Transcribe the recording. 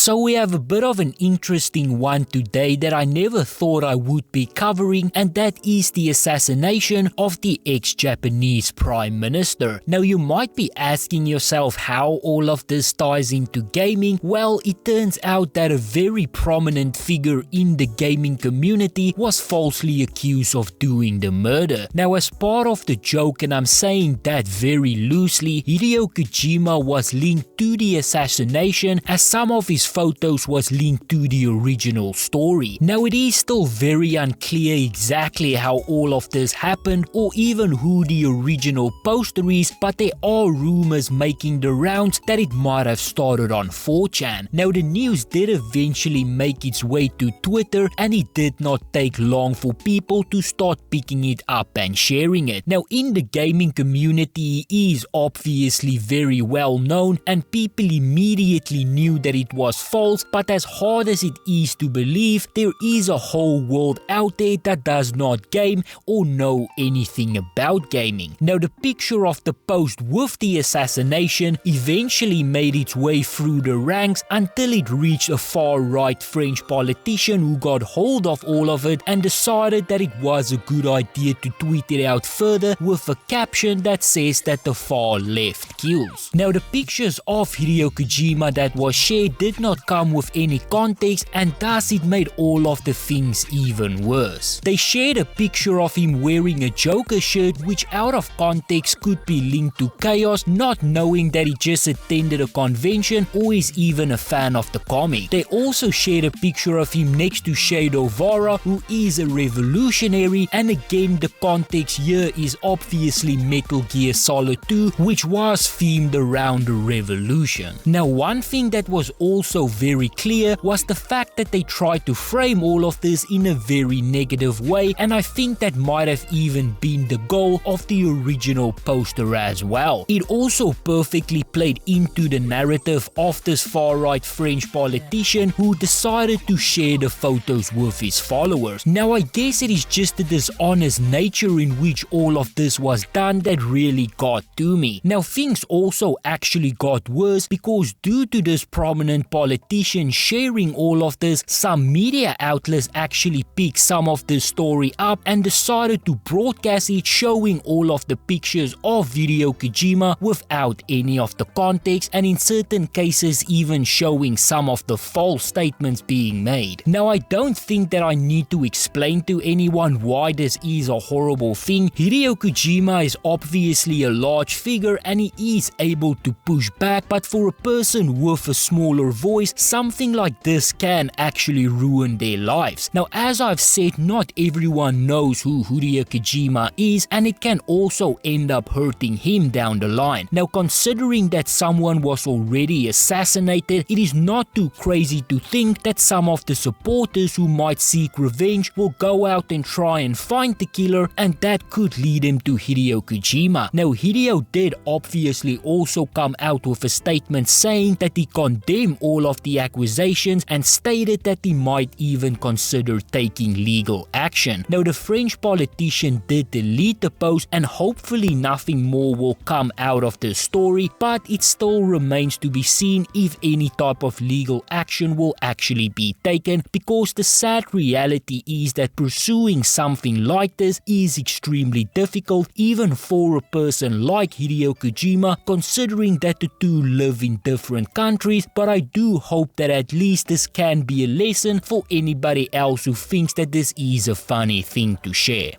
So we have a bit of an interesting one today that I never thought I would be covering, and that is the assassination of the ex-Japanese Prime Minister. Now you might be asking yourself how all of this ties into gaming. Well, it turns out that a very prominent figure in the gaming community was falsely accused of doing the murder. Now as part of the joke, and I'm saying that very loosely, Hideo Kojima was linked to the assassination as some of his photos was linked to the original story. Now it is still very unclear exactly how all of this happened or even who the original poster is, but there are rumors making the rounds that it might have started on 4chan. Now the news did eventually make its way to Twitter, and it did not take long for people to start picking it up and sharing it. Now in the gaming community he is obviously very well known and people immediately knew that it was false, but as hard as it is to believe, there is a whole world out there that does not game or know anything about gaming. Now the picture of the post with the assassination eventually made its way through the ranks until it reached a far-right French politician who got hold of all of it and decided that it was a good idea to tweet it out further with a caption that says that the far left kills. Now the pictures of Hideo Kojima that was shared did not come with any context, and thus it made all of the things even worse. They shared a picture of him wearing a Joker shirt which out of context could be linked to chaos, not knowing that he just attended a convention or is even a fan of the comic. They also shared a picture of him next to Shadow Vara, who is a revolutionary, and again the context here is obviously Metal Gear Solid 2, which was themed around the revolution. Now one thing that was also very clear was the fact that they tried to frame all of this in a very negative way, and I think that might have even been the goal of the original poster as well. It also perfectly played into the narrative of this far-right French politician who decided to share the photos with his followers. Now I guess it is just the dishonest nature in which all of this was done that really got to me. Now things also actually got worse because due to this prominent politician sharing all of this, some media outlets actually picked some of the story up and decided to broadcast it, showing all of the pictures of Hideo Kojima without any of the context, and in certain cases even showing some of the false statements being made. Now I don't think that I need to explain to anyone why this is a horrible thing. Hideo Kojima is obviously a large figure and he is able to push back, but for a person with a smaller voice, something like this can actually ruin their lives. Now as I've said, not everyone knows who Hideo Kojima is, and it can also end up hurting him down the line. Now considering that someone was already assassinated, it is not too crazy to think that some of the supporters who might seek revenge will go out and try and find the killer, and that could lead him to Hideo Kojima. Now Hideo did obviously also come out with a statement saying that he condemned all of the accusations and stated that he might even consider taking legal action. Now the French politician did delete the post, and hopefully nothing more will come out of the story, but it still remains to be seen if any type of legal action will actually be taken, because the sad reality is that pursuing something like this is extremely difficult even for a person like Hideo Kojima, considering that the two live in different countries. But I do hope that at least this can be a lesson for anybody else who thinks that this is a funny thing to share.